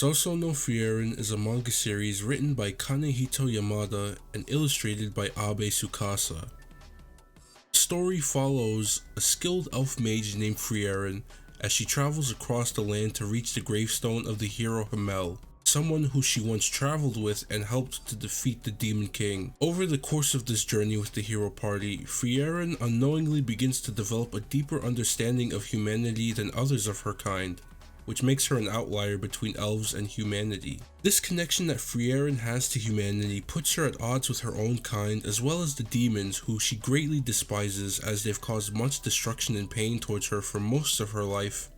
Sousou no Frieren is a manga series written by Kanehito Yamada and illustrated by Abe Tsukasa. The story follows a skilled elf mage named Frieren as she travels across the land to reach the gravestone of the hero Hamel, someone who she once traveled with and helped to defeat the Demon King. Over the course of this journey with the hero party, Frieren unknowingly begins to develop a deeper understanding of humanity than others of her kind, which makes her an outlier between elves and humanity. This connection that Frieren has to humanity puts her at odds with her own kind as well as the demons, who she greatly despises as they've caused much destruction and pain towards her for most of her life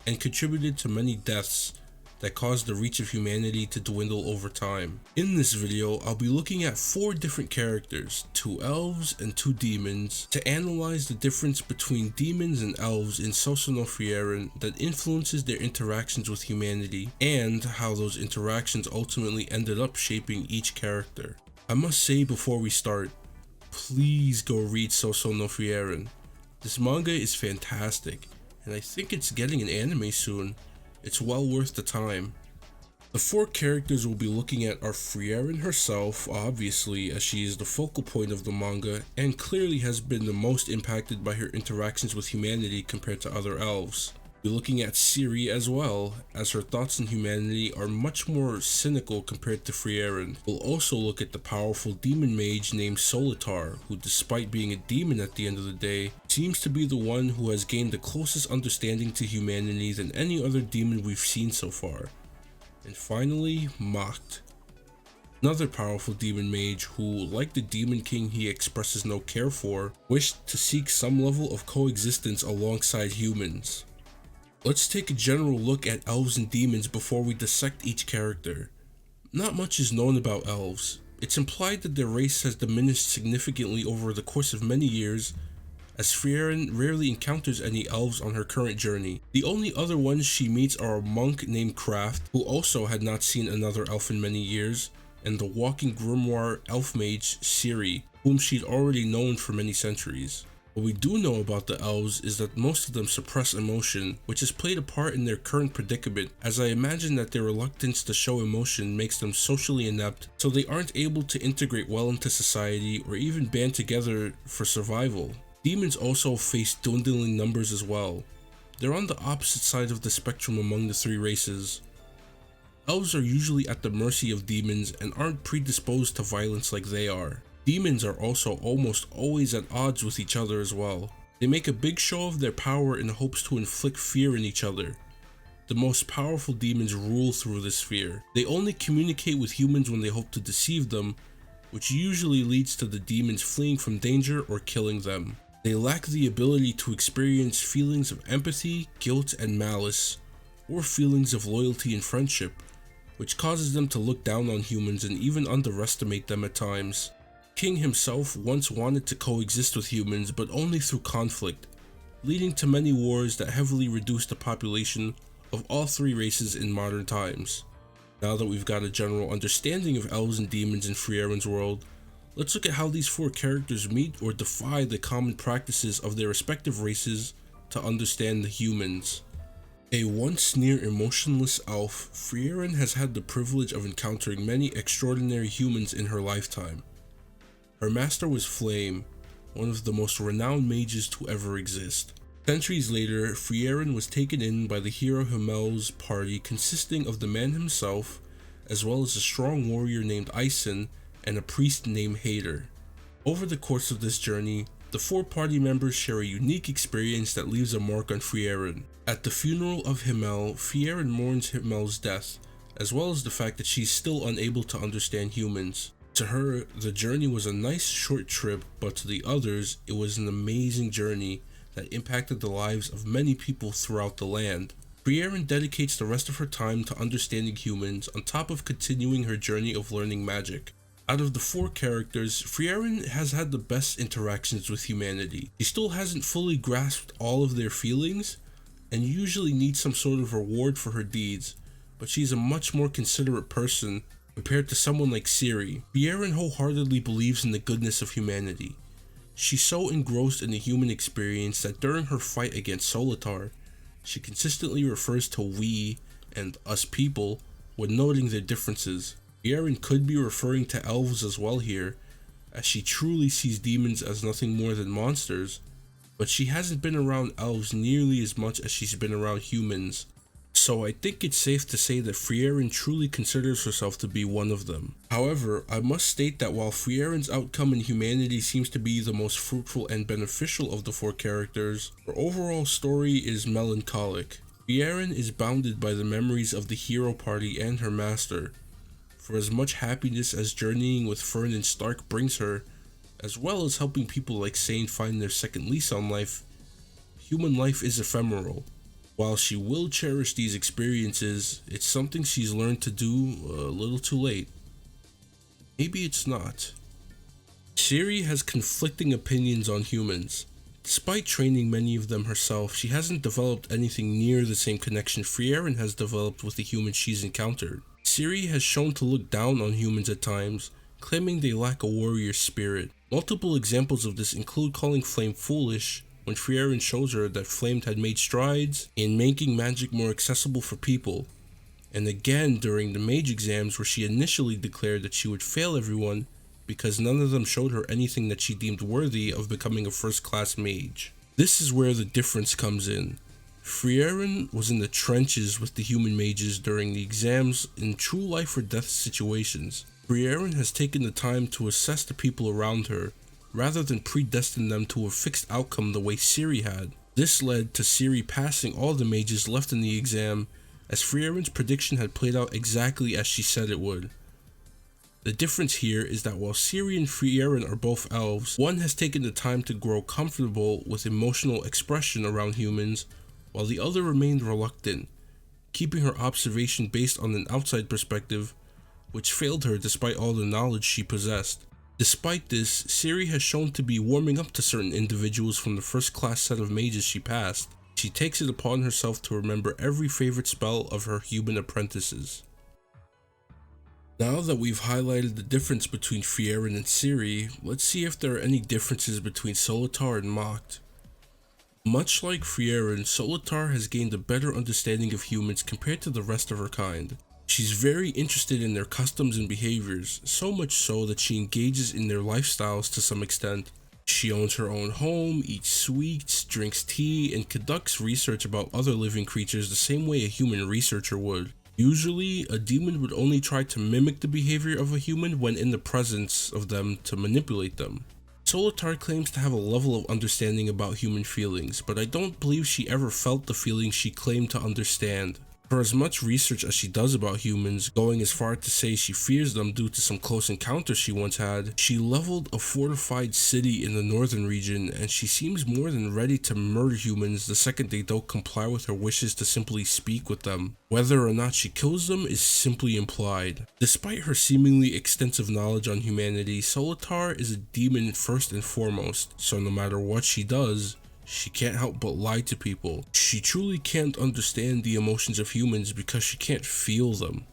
and contributed to many deaths that caused the reach of humanity to dwindle over time. In this video, I'll be looking at 4 different characters, 2 elves and 2 demons, to analyze the difference between demons and elves in Sousou no Frieren that influences their interactions with humanity, and how those interactions ultimately ended up shaping each character. I must say before we start, please go read Sousou no Frieren. This manga is fantastic, and I think it's getting an anime soon. It's well worth the time. The 4 characters we'll be looking at are Frieren herself, obviously, as she is the focal point of the manga and clearly has been the most impacted by her interactions with humanity compared to other elves. We'll be looking at Serie as well, as her thoughts on humanity are much more cynical compared to Frieren. We'll also look at the powerful demon mage named Solitar, who despite being a demon at the end of the day, seems to be the one who has gained the closest understanding to humanity than any other demon we've seen so far. And finally, Macht, another powerful demon mage who, like the Demon King he expresses no care for, wished to seek some level of coexistence alongside humans. Let's take a general look at elves and demons before we dissect each character. Not much is known about elves. It's implied that their race has diminished significantly over the course of many years, as Frieren rarely encounters any elves on her current journey. The only other ones she meets are a monk named Kraft, who also had not seen another elf in many years, and the walking grimoire elf mage Serie, whom she'd already known for many centuries. What we do know about the elves is that most of them suppress emotion, which has played a part in their current predicament, as I imagine that their reluctance to show emotion makes them socially inept, so they aren't able to integrate well into society or even band together for survival. Demons also face dwindling numbers as well. They're on the opposite side of the spectrum among the 3 races. Elves are usually at the mercy of demons and aren't predisposed to violence like they are. Demons are also almost always at odds with each other as well. They make a big show of their power in hopes to inflict fear in each other. The most powerful demons rule through this fear. They only communicate with humans when they hope to deceive them, which usually leads to the demons fleeing from danger or killing them. They lack the ability to experience feelings of empathy, guilt, and malice, or feelings of loyalty and friendship, which causes them to look down on humans and even underestimate them at times. King himself once wanted to coexist with humans, but only through conflict, leading to many wars that heavily reduced the population of all 3 races in modern times. Now that we've got a general understanding of elves and demons in Frieren's world, let's look at how these 4 characters meet or defy the common practices of their respective races to understand the humans. A once near emotionless elf, Frieren has had the privilege of encountering many extraordinary humans in her lifetime. Her master was Flame, one of the most renowned mages to ever exist. Centuries later, Frieren was taken in by the hero Hamel's party, consisting of the man himself, as well as a strong warrior named Ison and a priest named Hader. Over the course of this journey, the 4 party members share a unique experience that leaves a mark on Frieren. At the funeral of Hamel, Frieren mourns Hamel's death, as well as the fact that she's still unable to understand humans. To her, the journey was a nice short trip, but to the others, it was an amazing journey that impacted the lives of many people throughout the land. Frieren dedicates the rest of her time to understanding humans, on top of continuing her journey of learning magic. Out of the 4 characters, Frieren has had the best interactions with humanity. She still hasn't fully grasped all of their feelings, and usually needs some sort of reward for her deeds, but she's a much more considerate person compared to someone like Serie. Frieren wholeheartedly believes in the goodness of humanity. She's so engrossed in the human experience that during her fight against Solitar, she consistently refers to we and us people when noting their differences. Frieren could be referring to elves as well here, as she truly sees demons as nothing more than monsters, but she hasn't been around elves nearly as much as she's been around humans. So I think it's safe to say that Frieren truly considers herself to be one of them. However, I must state that while Frieren's outcome in humanity seems to be the most fruitful and beneficial of the four characters, her overall story is melancholic. Frieren is bounded by the memories of the hero party and her master. For as much happiness as journeying with Fern and Stark brings her, as well as helping people like Sane find their second lease on life, human life is ephemeral. While she will cherish these experiences, it's something she's learned to do a little too late. Maybe it's not. Serie has conflicting opinions on humans. Despite training many of them herself, she hasn't developed anything near the same connection Frieren has developed with the humans she's encountered. Serie has shown to look down on humans at times, claiming they lack a warrior spirit. Multiple examples of this include calling Flame foolish, when Frieren shows her that Flame had made strides in making magic more accessible for people, and again during the mage exams where she initially declared that she would fail everyone because none of them showed her anything that she deemed worthy of becoming a first-class mage. This is where the difference comes in. Frieren was in the trenches with the human mages during the exams in true life or death situations. Frieren has taken the time to assess the people around her, rather than predestine them to a fixed outcome the way Serie had. This led to Serie passing all the mages left in the exam, as Frieren's prediction had played out exactly as she said it would. The difference here is that while Serie and Frieren are both elves, one has taken the time to grow comfortable with emotional expression around humans, while the other remained reluctant, keeping her observation based on an outside perspective, which failed her despite all the knowledge she possessed. Despite this, Serie has shown to be warming up to certain individuals from the first class set of mages she passed. She takes it upon herself to remember every favorite spell of her human apprentices. Now that we've highlighted the difference between Frieren and Serie, let's see if there are any differences between Solitar and Macht. Much like Frieren, Solitar has gained a better understanding of humans compared to the rest of her kind. She's very interested in their customs and behaviors, so much so that she engages in their lifestyles to some extent. She owns her own home, eats sweets, drinks tea, and conducts research about other living creatures the same way a human researcher would. Usually, a demon would only try to mimic the behavior of a human when in the presence of them to manipulate them. Solitar claims to have a level of understanding about human feelings, but I don't believe she ever felt the feelings she claimed to understand. For as much research as she does about humans, going as far to say she fears them due to some close encounters she once had, she leveled a fortified city in the northern region, and she seems more than ready to murder humans the second they don't comply with her wishes to simply speak with them. Whether or not she kills them is simply implied. Despite her seemingly extensive knowledge on humanity, Solitar is a demon first and foremost, so no matter what she does, she can't help but lie to people. She truly can't understand the emotions of humans because she can't feel them.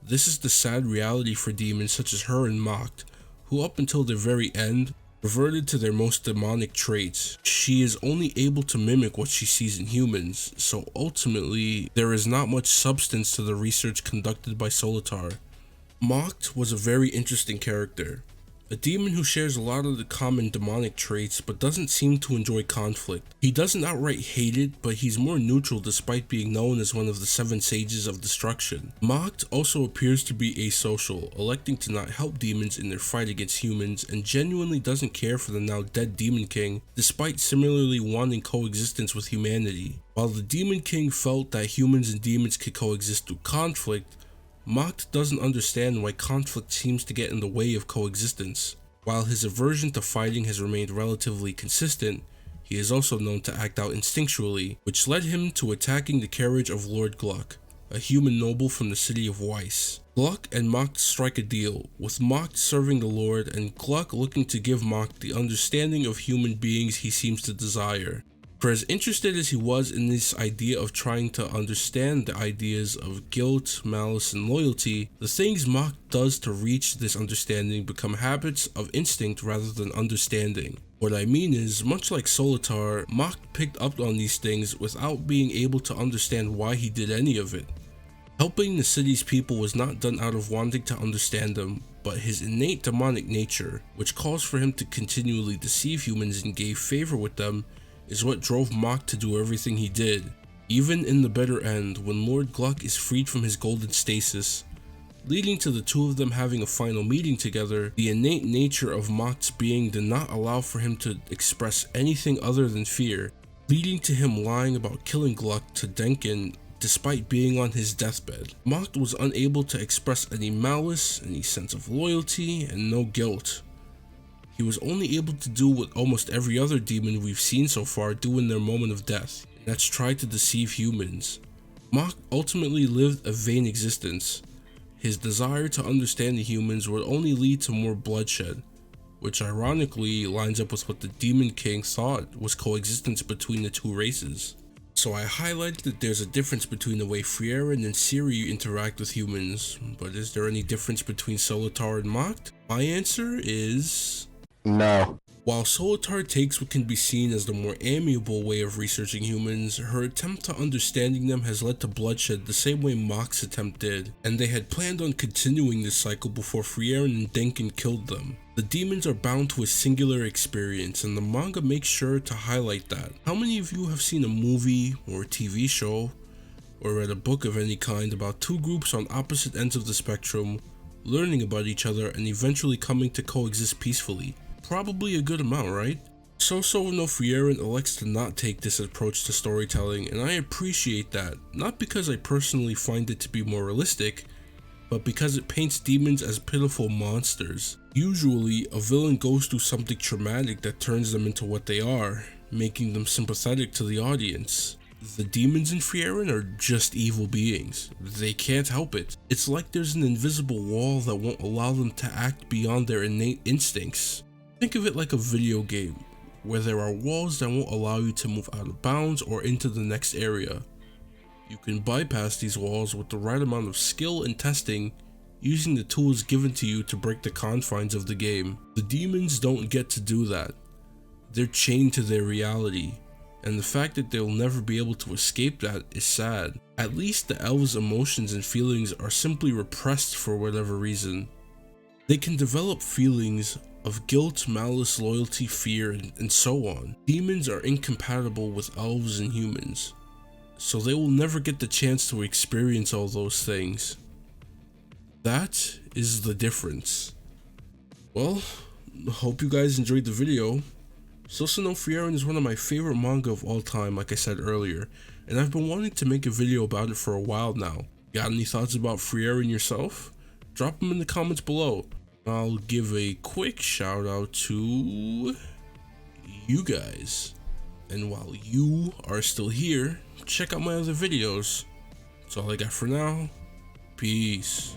This is the sad reality for demons such as her and Macht, who up until their very end, reverted to their most demonic traits. She is only able to mimic what she sees in humans, so ultimately, there is not much substance to the research conducted by Solitar. Macht was a very interesting character. A demon who shares a lot of the common demonic traits but doesn't seem to enjoy conflict. He doesn't outright hate it, but he's more neutral despite being known as one of the 7 sages of destruction. Macht also appears to be asocial, electing to not help demons in their fight against humans, and genuinely doesn't care for the now dead Demon King, despite similarly wanting coexistence with humanity. While the Demon King felt that humans and demons could coexist through conflict, Macht doesn't understand why conflict seems to get in the way of coexistence. While his aversion to fighting has remained relatively consistent, he is also known to act out instinctually, which led him to attacking the carriage of Lord Gluck, a human noble from the city of Weiss. Gluck and Macht strike a deal, with Macht serving the Lord and Gluck looking to give Macht the understanding of human beings he seems to desire. For as interested as he was in this idea of trying to understand the ideas of guilt, malice, and loyalty, the things Macht does to reach this understanding become habits of instinct rather than understanding. What I mean is, much like Solitar, Macht picked up on these things without being able to understand why he did any of it. Helping the city's people was not done out of wanting to understand them, but his innate demonic nature, which calls for him to continually deceive humans and gain favor with them, is what drove Macht to do everything he did. Even in the bitter end, when Lord Gluck is freed from his golden stasis, leading to the two of them having a final meeting together, the innate nature of Macht's being did not allow for him to express anything other than fear, leading to him lying about killing Gluck to Denkin despite being on his deathbed. Macht was unable to express any malice, any sense of loyalty, and no guilt. He was only able to do what almost every other demon we've seen so far do in their moment of death, and that's try to deceive humans. Macht ultimately lived a vain existence. His desire to understand the humans would only lead to more bloodshed, which ironically lines up with what the Demon King thought was coexistence between the two races. So I highlighted that there's a difference between the way Frieren and Serie interact with humans, but is there any difference between Solitar and Macht? My answer is no. While Solitar takes what can be seen as the more amiable way of researching humans, her attempt to understanding them has led to bloodshed the same way Macht's attempt did, and they had planned on continuing this cycle before Frieren and Denkin killed them. The demons are bound to a singular experience, and the manga makes sure to highlight that. How many of you have seen a movie or a TV show, or read a book of any kind about two groups on opposite ends of the spectrum, learning about each other and eventually coming to coexist peacefully? Probably a good amount, right? So no Frieren elects to not take this approach to storytelling, and I appreciate that, not because I personally find it to be more realistic, but because it paints demons as pitiful monsters. Usually, a villain goes through something traumatic that turns them into what they are, making them sympathetic to the audience. The demons in Frieren are just evil beings. They can't help it. It's like there's an invisible wall that won't allow them to act beyond their innate instincts. Think of it like a video game, where there are walls that won't allow you to move out of bounds or into the next area. You can bypass these walls with the right amount of skill and testing, using the tools given to you to break the confines of the game. The demons don't get to do that. They're chained to their reality, and the fact that they'll never be able to escape that is sad. At least the elves' emotions and feelings are simply repressed for whatever reason. They can develop feelings of guilt, malice, loyalty, fear, and so on. Demons are incompatible with elves and humans, so they will never get the chance to experience all those things. That is the difference. Well, hope you guys enjoyed the video. Still no Frieren is one of my favorite manga of all time, like I said earlier, and I've been wanting to make a video about it for a while now. Got any thoughts about Frieren yourself? Drop them in the comments below. I'll give a quick shout out to you guys. And while you are still here, check out my other videos. That's all I got for now. Peace.